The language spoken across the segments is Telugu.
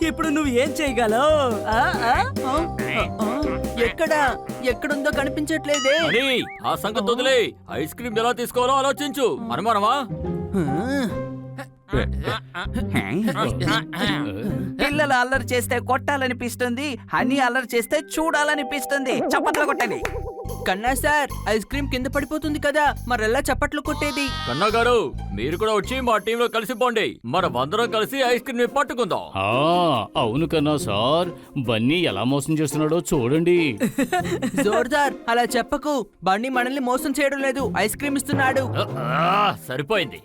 ఇప్పుడు నువ్వు ఏం చేయగలవు? ఎక్కడుందో కనిపించట్లేదే. ఆ సంగతి వదిలే, ఐస్ క్రీమ్ ఎలా తీసుకోవాలో ఆలోచించు. అనుమానమా? పిల్లలు అల్లరి చేస్తే కొట్టాలనిపిస్తుంది, హనీ అల్లరి చేస్తే చూడాలనిపిస్తుంది. చప్పట్లు కొట్టండి. కన్నా సార్, ఐస్ క్రీమ్ కింద పడిపోతుంది కదా, మరెలా చప్పట్లు కొట్టేది? కన్నా గారు, మీరు కూడా వచ్చి మా టీమ్ లో కలిసిపోండి. మనమందరం కలిసి ఐస్ క్రీమ్ ని పట్టుకుందాం. అవును కన్నా సార్, బన్నీ ఎలా మోసం చేస్తున్నాడో చూడండి. జోర్దార్, అలా చెప్పకు. బన్నీ మనల్ని మోసం చేయడం లేదు, ఐస్ క్రీమ్ ఇస్తున్నాడు. సరిపోయింది.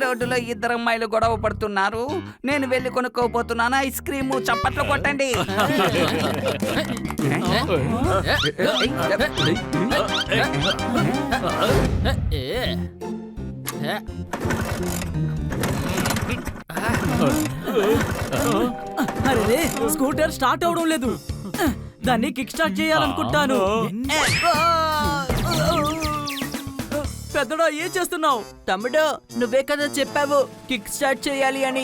రోడ్డులో ఇద్దరు అమ్మాయిలు గొడవ పడుతున్నారు. నేను వెళ్ళి కొనుక్కోపోతున్నాను ఐస్ క్రీము. చప్పట్లు కొట్టండి. అరే, స్కూటర్ స్టార్ట్ అవడం లేదు. దాన్ని కిక్ స్టార్ట్ చేయాలనుకుంటాను. పెద్దడా, ఏం చేస్తున్నావు? తమ్ముడు, నువ్వే కదా చెప్పావు కిక్ స్టార్ట్ చేయాలి అని.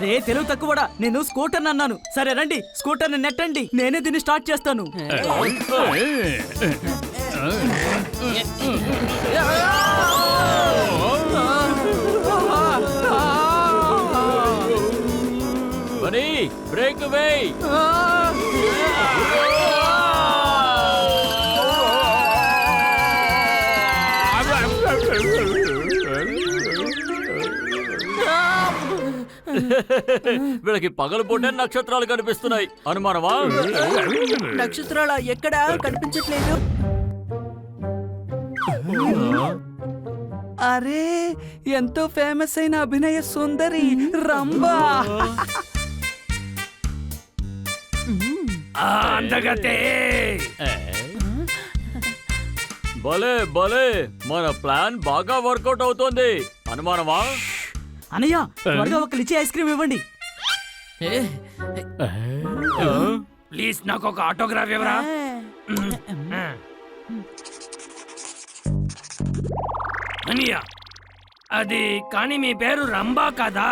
రే తెలుగు తక్కువడా, నేను స్కూటర్ అన్నాను. సరే రండి, స్కూటర్ ని నెట్టండి, నేనే దీన్ని స్టార్ట్ చేస్తాను. బ్రేక్ వేయ్. వీళ్ళకి పగలు పూటే నక్షత్రాలు కనిపిస్తున్నాయి. అనుమానమా? నక్షత్రాల ఎక్కడా కనిపించట్లేదు. అరే, ఎంతో ఫేమస్ అయిన అభినయ సుందరి రంభా. భలే భలే, మన ప్లాన్ బాగా వర్కౌట్ అవుతోంది. అనుమానమా? అనయ్య, త్వరగా ఒక లిచి ఐస్ క్రీమ్ ఇవ్వండి. ప్లీజ్ నాకు ఒక ఆటోగ్రాఫ్ ఇవ్వరా? అనియా, అది కానీ మీ పేరు రంభా కదా?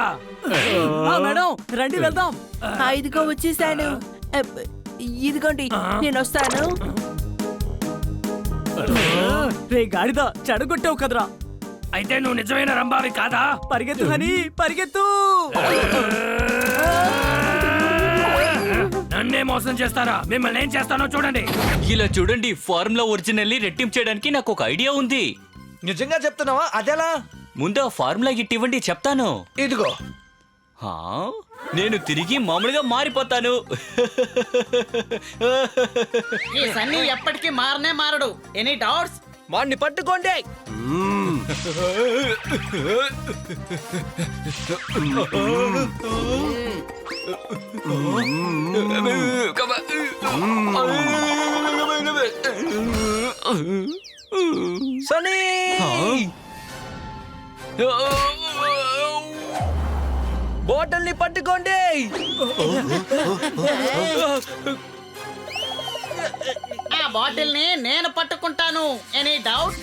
మేడం, రండి వెళ్దాం. ఇదిగో వచ్చేసాను. ఇదిగోండి, నేను వస్తాను. రే గాడిద, చెడగొట్టావు కదరా. అయితే నువ్వు నిజమైన రంభావి కాదా? పరిగెత్తు హనీ, పరిగెత్తు. నన్నే మోసం చేస్తారా? మిమ్మల్ని ఏం చేస్తానో చూడండి. ఇలా చూడండి, ఫార్ములా ఒరిజినల్ ని రెట్టింపు చేయడానికి నాకు ఒక ఐడియా ఉంది. నిజంగా చెప్తున్నావా? అదెలా? ముందు ఆ ఫార్ములా గిట్ ఇవ్వండి, చెప్తాను. ఇదిగో. నేను తిరిగి మామూలుగా మారిపోతాను. ఈ సన్నీ ఎప్పటికీ మారనే మారడు. Any doubts? వాణ్ణి పట్టుకోండి. సనీ, బాటిల్ ని పట్టుకోండి. ఆ బాటిల్ ని నేను పట్టుకుంటాను. Any doubt?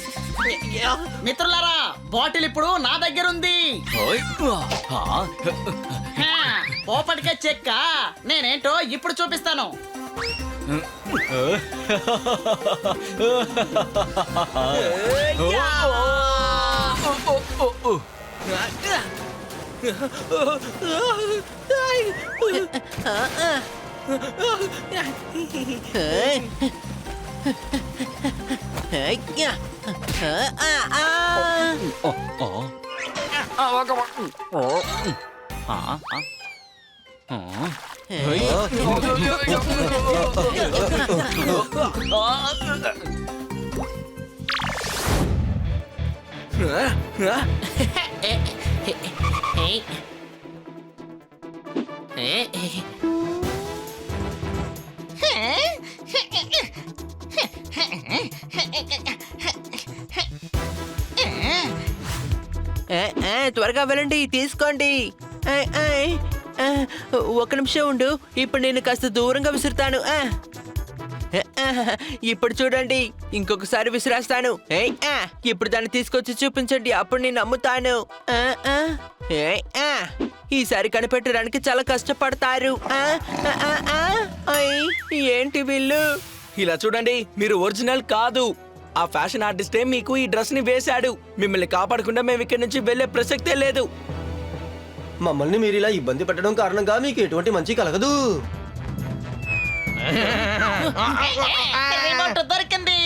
మిత్రులారా, బాటిల్ ఇప్పుడు నా దగ్గర ఉంది. పోపటికే చెక్క. నేనేంటో ఇప్పుడు చూపిస్తాను. త్వరగా వెళ్ళండి, తీసుకోండి. ఒక నిమిషం ఉండు, ఇప్పుడు నేను కాస్త దూరంగా విసురుతాను. ఇప్పుడు చూడండి, ఇంకొకసారి విసిరేస్తాను. ఇప్పుడు దాన్ని తీసుకొచ్చి చూపించండి, అప్పుడు నేను నమ్ముతాను. ఈసారి కనిపెట్టడానికి చాలా కష్టపడతారు. ఏంటి వీళ్ళు? ఇలా చూడండి, మీరు ఒరిజినల్ కాదు. ఆ ఫ్యాషన్ ఆర్టిస్టే మీకు ఈ డ్రెస్ ని వేశాడు. మిమ్మల్ని కాపాడకుండా మేము ఇక్కడి నుంచి వెళ్లే ప్రసక్తే లేదు. మమ్మల్ని మీరు ఇలా ఇబ్బంది పెట్టడం కారణంగా మీకు ఎటువంటి మంచి కలగదు. రిమోట్ దొరికింది.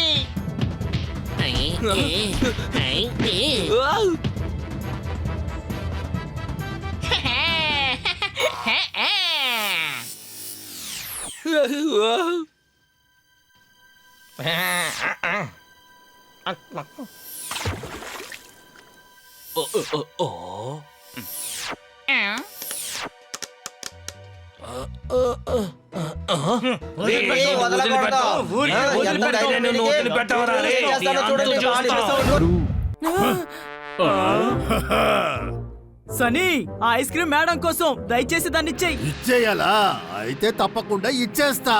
సనీ, ఆ ఐస్ క్రీమ్ మేడం కోసం దయచేసి దాన్ని ఇచ్చేయి. ఇచ్చేయాలా? అయితే తప్పకుండా ఇచ్చేస్తా.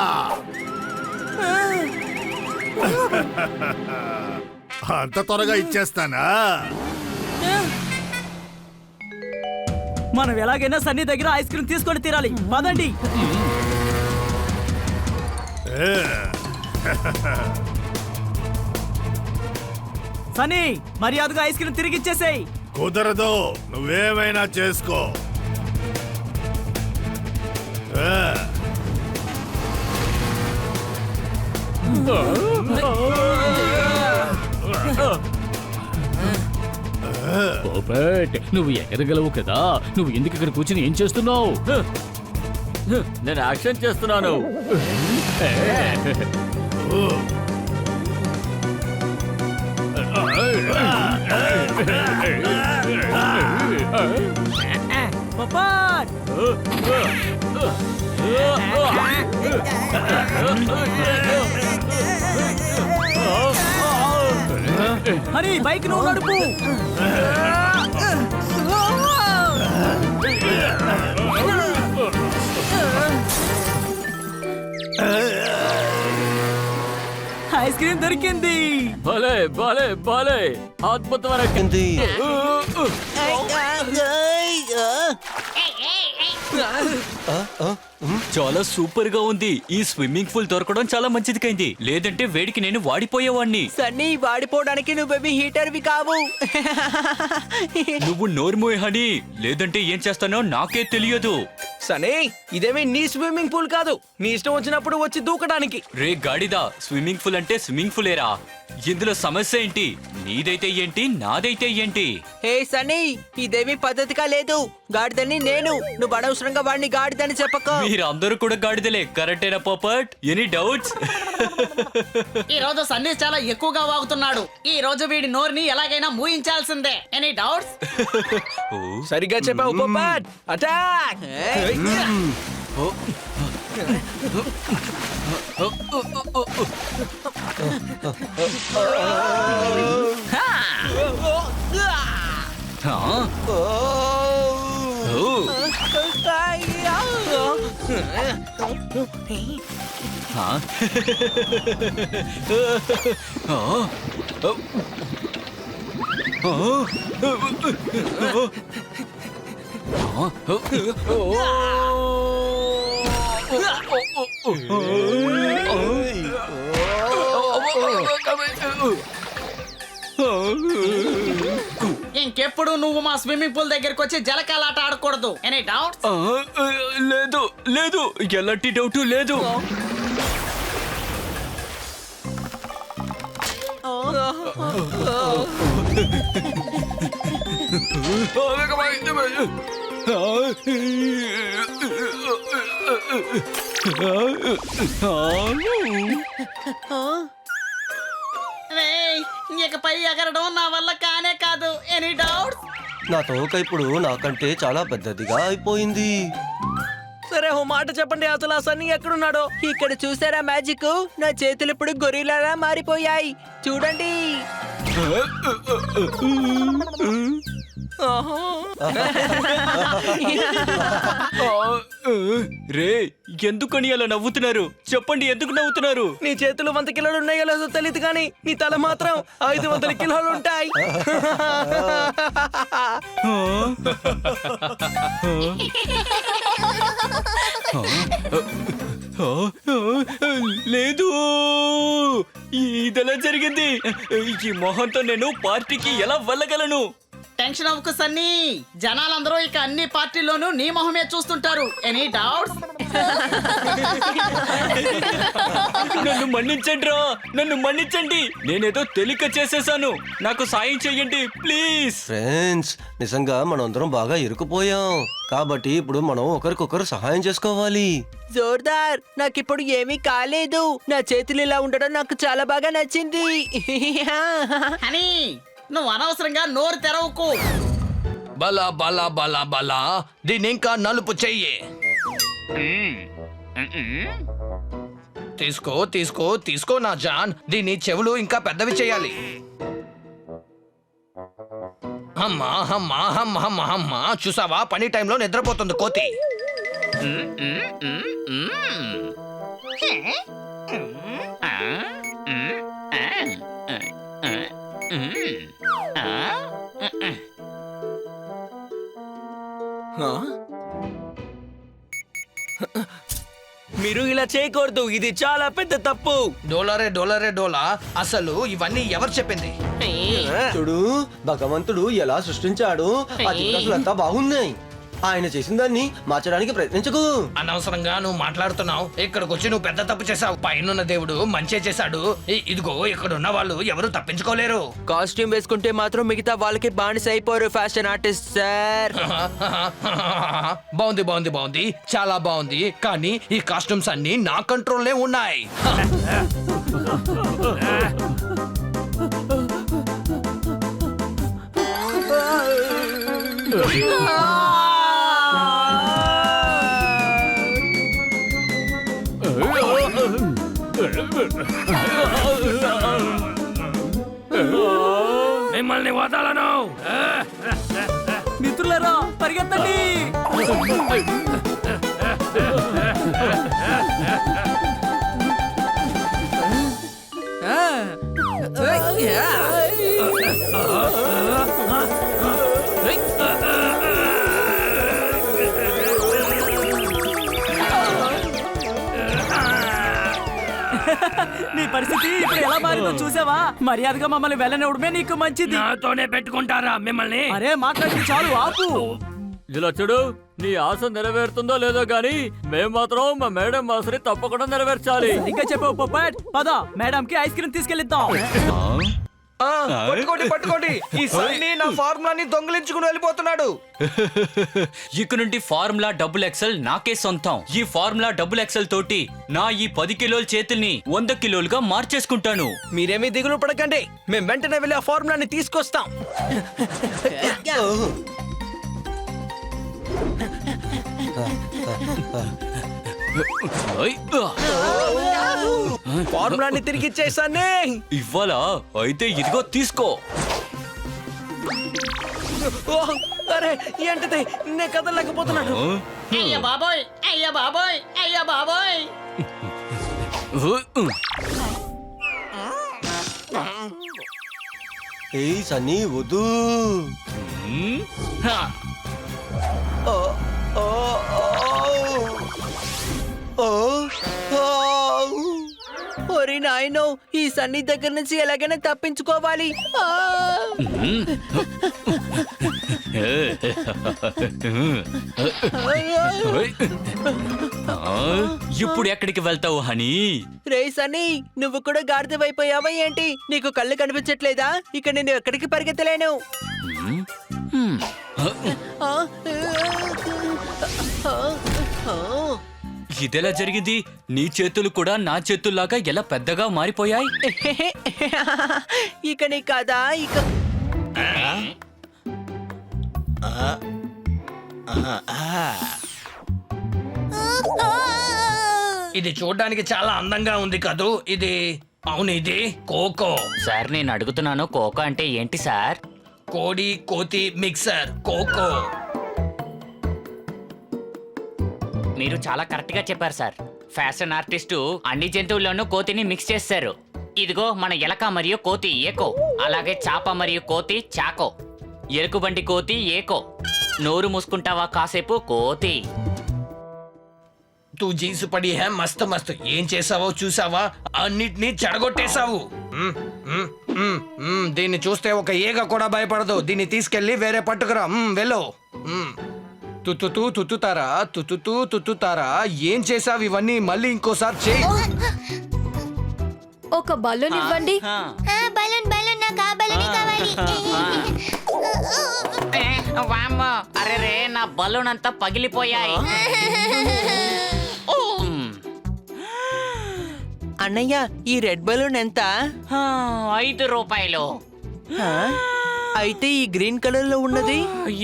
అంత త్వరగా ఇచ్చేస్తానా? మనం ఎలాగైనా సన్నీ దగ్గర ఐస్ క్రీమ్ తీసుకొని తీరాలి. పదండి. సన్నీ, మర్యాదగా ఐస్ క్రీమ్ తిరిగి ఇచ్చేసేయ్. కుదరదు, నువ్వేమైనా చేసుకో. పోపట్, నువ్వు ఎగరగలవు కదా, నువ్వు ఎందుకు ఇక్కడ కూర్చుని ఏం చేస్తున్నావు? నేను యాక్షన్ చేస్తున్నాను. పపాట్! హరి, బైక్ నువ్వు నడుపు. ఐస్ క్రీమ్ దొరికింది. భలే భలే భలే, అద్భుతమైన చాలా సూపర్ గా ఉంది. ఈ స్విమ్మింగ్ పూల్ దొరకడం చాలా మంచిదికైంది, లేదంటే వేడికి నేను వాడిపోయేవాణ్ణి. సన్నీ, వాడిపోవడానికి నువ్వేమి హీటర్వి కావు. నువ్వు నోర్మోయ్ హనీ, లేదంటే ఏం చేస్తానో నాకే తెలియదు. సనే, ఇదేమీ నీ స్విమ్మింగ్ పూల్ కాదు. నీ ఇష్టం వచ్చినప్పుడు వచ్చి దూకడానికి. రే గాడిదా, స్విమ్మింగ్ పూల్ అంటే స్విమ్మింగ్ పూలేరా? ఇందులో సమస్య ఏంటి? నీదైతే ఏంటి, నాదైతే ఏంటి? హే సన్నీ, ఇదేమీ పద్ధతిగా లేదు. గాడిదని నేను, నువ్వు అనవసరంగా వాడిని గాడిదని చెప్పక. మీరందరూ కూడా గాడిదలే, కరెక్టేనా పోపట్? Any doubts? ఈ రోజు సన్నీ చాలా ఎక్కువగా వాగుతున్నాడు. ఈ రోజు వీడి నోరుని ఎలాగైనా మూయించాల్సిందే. Any doubts? సరిగ్గా చెప్పావు పోపాట్. అటాక్! ఇంకెప్పుడు నువ్వు మా స్విమ్మింగ్ పూల్ దగ్గరికి వచ్చి జలకాలాట ఆడకూడదు. Any doubts? లేదు లేదు, ఎలాంటి డౌట్ లేదు. ఇకపై ఎగరడం నా వల్ల కానే కాదు. Any doubts? నా తోక ఇప్పుడు నాకంటే చాలా పెద్దదిగా అయిపోయింది. సరే, ఓ మాట చెప్పండి, అసలు ఆ సన్నీ ఎక్కడున్నాడో? ఇక్కడ చూసారా మ్యాజిక్? నా చేతులు ఇప్పుడు గొరిలాలా మారిపోయాయి. చూడండి. రే ఎందుకని అలా నవ్వుతున్నారు? చెప్పండి, ఎందుకు నవ్వుతున్నారు? నీ చేతులు 100 కిలోలు ఉన్నాయో లేదో తెలియదు కానీ నీ తల మాత్రం 500 కిలోలు ఉంటాయి. లేదు, ఇదెలా జరిగింది? ఈ మొహంతో నేను పార్టీకి ఎలా వెళ్ళగలను? టెన్షన్ అవ్వకు సన్నీ, జనాలందరూ ఇక అన్ని పార్టీల్లోనూ నీ మొహమే చూస్తుంటారు. Any doubts? నన్ను మన్నించండి రా, నన్ను మన్నించండి. నేనేదో తెలియక చేసేసాను, నాకు సాయం చెయ్యండి ప్లీజ్. ఫ్రెండ్స్, నిజంగా మనందరం బాగా ఇరుకుపోయాం కాబట్టి ఇప్పుడు మనం ఒకరికొకరు సహాయం చేసుకోవాలి. జోర్దార్, నాకిప్పుడు ఏమీ కాలేదు. నా చేతులు ఇలా ఉండడం నాకు చాలా బాగా నచ్చింది. హనీ, నువ్వు అనవసరంగా నోరు తెరవకు. బలా బలా బలా బలా, దీన్ని ఇంకా నలుపు చెయ్యి. తీసుకో తీసుకో తీసుకో నా జాన్, దీని చెవులు ఇంకా పెద్దవి చేయాలి. అమ్మా అమ్మా అమ్మా అమ్మా అమ్మా, చూసావా, పని టైంలో నిద్రపోతుంది కోతి. మీరు ఇలా చేయకూడదు, ఇది చాలా పెద్ద తప్పు. డోలరే డోలరే డోలా, అసలు ఇవన్నీ ఎవరు చెప్పింది? చూడు, భగవంతుడు ఎలా సృష్టించాడు, ఆ చిత్రాలంతా బాగున్నాయి. ఆయన చేసిన దాన్ని మార్చడానికి ప్రయత్నించకు. అనవసరంగా నువ్వు మాట్లాడుతున్నావు. ఇక్కడికి వచ్చి నువ్వు పెద్ద తప్పు చేసావు. పైన దేవుడు మంచే చేశాడు. ఇదిగో ఇక్కడ ఉన్న వాళ్ళు ఎవరు తప్పించుకోలేరు. కాస్ట్యూమ్ వేసుకుంటే మాత్రం మిగతా వాళ్ళకి బానిస అయిపోరు ఫ్యాషన్ ఆర్టిస్ట్ సార్. బాగుంది బాగుంది బాగుంది, చాలా బాగుంది. కానీ ఈ కాస్ట్యూమ్స్ అన్ని నా కంట్రోల్నే ఉన్నాయి. మిమ్మల్ని వదలను. మిత్రులారా, పరిగెత్తండి. నీ పరిస్థితి ఇప్పుడు ఎలా మారిందో చూసావా? మర్యాదగా మమ్మల్ని వెళ్ళనివ్వడమే నీకు మంచిది. నాతోనే పెట్టుకుంటారా మిమ్మల్ని? అరే, మాట్లాడి చాలు, ఆపు. ఇలా చూడు, నీ ఆశ నెరవేరుతుందో లేదో గానీ మేము మాత్రం మా మేడం ఆశని తప్పకుండా నెరవేర్చాలి. ఇంకా చెప్పు పొప్పట్, పద మేడం కి ఐస్ క్రీమ్ తీసుకెళ్తాం. పట్టుకోండి పట్టుకోండి, ఈ సన్నీ నా ఫార్ములాని దొంగిలించుకుని వెళ్ళిపోతున్నాడు. ఇక నుండి ఫార్ములా డబుల్ ఎక్సెల్ నాకే సొంతం. ఈ ఫార్ములా డబుల్ ఎక్సెల్ తోటి నా ఈ 10 కిలోల చేతుల్ని 100 కిలోలుగా మార్చేసుకుంటాను. మీరేమీ దిగులు పడకండి, మేము వెంటనే వెళ్ళి ఆ ఫార్ములాని తీసుకొస్తాం. ఫార్ములాని తిరిగి ఇచ్చేసానే. ఇవ్వాలా? అయితే ఇదిగో తీసుకో. అరే ఏంటిది, నే కదలలేకపోతున్నాను. అయ్య బాబోయ్, అయ్య బాబోయ్, అయ్య బాబోయ్. ఏయ్ సన్నీ, వద్దు. ఓ, ఓ, ఓ, ఓ. ఒరి నాయనో, ఈ సన్నీ దగ్గర నుంచి ఎలాగైనా తప్పించుకోవాలి. ఇప్పుడు ఎక్కడికి వెళ్తావు హనీ? రే సన్నీ, నువ్వు కూడా గాడిదవైపోయావా ఏంటి? నీకు కళ్ళు కనిపించట్లేదా? ఇక నేను ఎక్కడికి పరిగెత్తలేను. ఇదెలా జరిగింది? నీ చేతులు కూడా నా చేతుల్లాగా ఎలా పెద్దగా మారిపోయాయి? ఇక నీ కదా ఇక ఇది చూడడానికి చాలా అందంగా ఉంది కదూ. ఇది అవును ఇది కోకో. సార్ నేను అడుగుతున్నాను కోకో అంటే ఏంటి సార్? కోడి కోతి మిక్సర్ కోకో. మీరు చాలా కరెక్ట్ గా చెప్పారు సార్. ఫ్యాషన్ ఆర్టిస్టు అన్ని జంతువుల్లోనూ కోతిని మిక్స్ చేశారు. ఇదిగో మన ఎలక మరియు కోతి ఏకో, అలాగే చాప మరియు కోతి చాకో, ఎలుకబంటి కోతి ఏకో. నోరు మూసుకుంటావా కాసేపు కోతి? తూ జీన్స్ పడి హే మస్తు మస్తు. ఏం చేసావో చూసావా? అన్నిటినీ చెడగొట్టేశావు. దీన్ని చూస్తే ఒక ఈగ కూడా భయపడదు. దీన్ని తీసుకెళ్లి వేరే పట్టుకురా. వెళ్ళు. తుతుతూ తుతుతారా తుతుతూ తుతుతారా. ఏం చేసావు ఇవన్నీ? మళ్ళీ ఇంకోసారి చేయి. ఒక బలూన్ ఇవ్వండి. బలూన్ బలూన్ నాకు ఆ బలూనే కావాలి. వామ్మో, అరే రే నా బలూన్ అంతా పగిలిపోయాయి. అన్నయ్య ఈ రెడ్ బలూన్ ఎంత? 5 రూపాయలు. అయితే ఈ గ్రీన్ కలర్ లో ఉన్నది?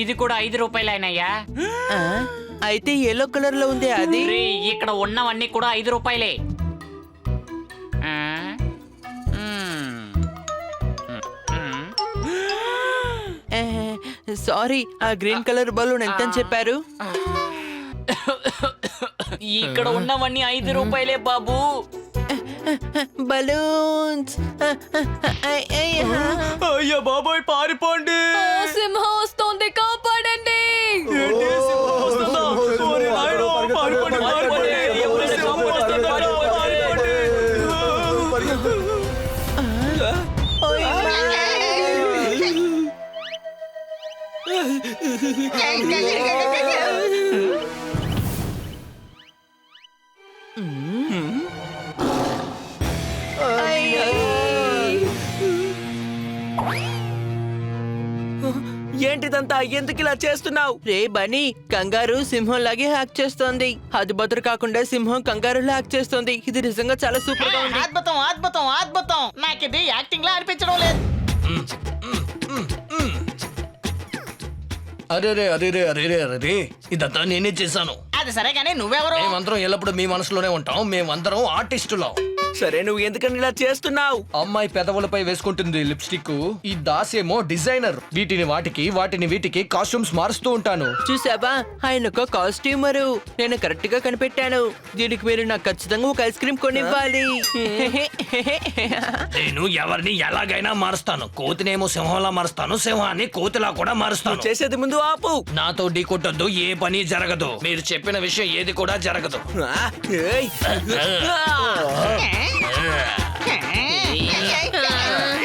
ఇది కూడా 5 రూపాయలేనయ్యా. అయితే ఎల్లో కలర్ లో ఉంది అది? రే, ఇక్కడ ఉన్నవన్నీ కూడా 5 రూపాయలే. ఆ? సారీ, ఆ గ్రీన్ కలర్ బలూన్ ఎంత అని చెప్పారు? ఇక్కడ ఉన్నవన్నీ 5 రూపాయలే బాబు. బలూన్స్. అయ్యా బాబోయ్, పారిపోండి. సింహం వస్తోంది, కాపాడండి. ఓరి నాయనో, పారిపోండి, పారిపోండి. ఎవరైనా కాపాడండి, పారిపోండి. ఏంటిదంతా? ఎందుకు ఇలా చేస్తున్నావు? రే బనీ, కంగారు సింహం లాగే హ్యాక్ చేస్తోంది. హద్దుబద్దురు కాకుండా సింహం కంగారు హ్యాక్ చేస్తోంది. ఇది నిజంగా చాలా సూపర్ గా ఉంది. అద్భుతం అద్భుతం అద్భుతం. నాకు ఇది యాక్టింగ్ లా అనిపించడం లేదు. అరే అరే ఇదంతా నేనే చేశాను. అది సరే కానీ నువ్వెవరు? మేమందరం ఎల్లప్పుడు మీ మనసులోనే ఉంటాం. మేమందరం ఆర్టిస్టులం. సరే, నువ్వు ఎందుకని ఇలా చేస్తున్నావు? అమ్మాయి పెదవులపై వేసుకుంటుంది లిప్స్టిక్. ఈ దాసేమో డిజైనర్. వాటిని వీటికి కాస్ట్యూమ్స్ మారుస్తూ ఉంటాను. చూసావా, ఆయన ఒక కాస్ట్యూమరు. నేను కరెక్ట్ గా కనిపెట్టాను. దీనికి మీరు నాకు ఖచ్చితంగా ఒక ఐస్ క్రీమ్ కొనివ్వాలి. నేను ఎవరిని ఎలాగైనా మారుస్తాను. కోతినేమో సింహంలా మారుస్తాను, సింహాన్ని కోతిలా కూడా మారుస్తాను. చేసేది ముందు ఆపు. నాతో ఢీ కొట్టొద్దు, ఏ పని జరగదు. మీరు చెప్పిన విషయం ఏది కూడా జరగదు. ఏయ్.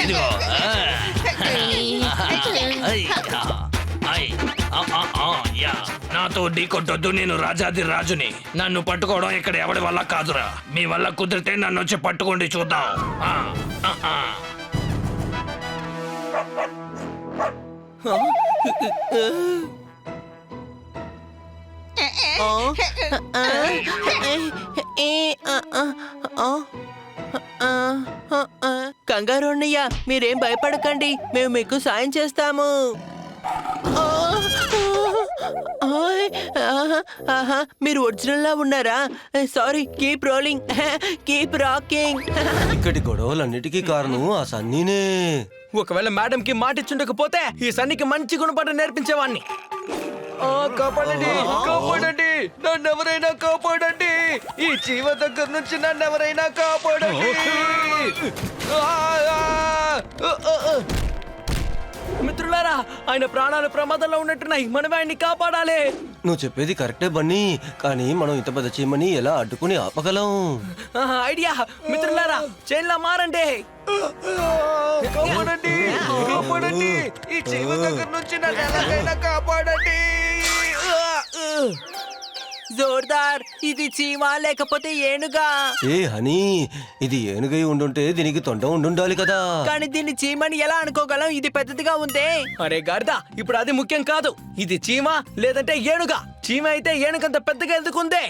ఇదిగో. యా. నాతో ఢీ కొట్టొద్దు, నేను రాజాది రాజుని. నన్ను పట్టుకోవడం ఇక్కడ ఎవడి వల్ల కాదురా. మీ వల్ల కుదిరితే నన్ను వచ్చి పట్టుకోండి, చూద్దాం. కంగారు అన్నయ్య, మీరేం భయపడకండి, మేము మీకు సాయం చేస్తాము. మీరు ఒరిజినల్ లా ఉన్నారా? Sorry, keep rolling, keep rocking. ఇక్కడి గొడవలన్నిటికీ కారణం ఆ సన్నీనే. ఒకవేళ మేడం కి మాటిచ్చుండకపోతే ఈ సన్నికి మంచి గుణపాఠం నేర్పించేవాడిని. కాపాడండి, కాపాడండి, నన్ను ఎవరైనా కాపాడండి. ఈ జీవ దగ్గర నుంచి నన్ను ఎవరైనా కాపాడండి. మిత్రులారా, ఆయన ప్రాణాలు ప్రమాదంలో ఉన్నట్టున్నాయి. మనమే ఆయన్ని కాపాడాలి. నువ్వు చెప్పేది కరెక్టే బన్నీ, కానీ మనం ఇంత పెద్ద చీమని ఎలా అడ్డుకుని ఆపగలం? ఐడియా. మిత్రులారా, చైన్లా మారండి. కాపాడండి, కాపాడండి, ఈ జీవ దగ్గర నుంచి నన్ను ఎలాగైనా కాపాడండి. జోర్దార్, ఇది చీమా లేకపోతే ఏనుగా? ఏ హనీ, ఇది ఏనుగై ఉండుంటే దీనికి తొండ ఉండుండాలి కదా. కానీ దీన్ని చీమని ఎలా అనుకోగలం? ఇది పెద్దదిగా ఉందే. అరే గాడిద, ఇప్పుడు అది ముఖ్యం కాదు. ఇది చీమ లేదంటే ఏనుగా. చీమ అయితే ఏనుగంత పెద్దగా ఎందుకుందే?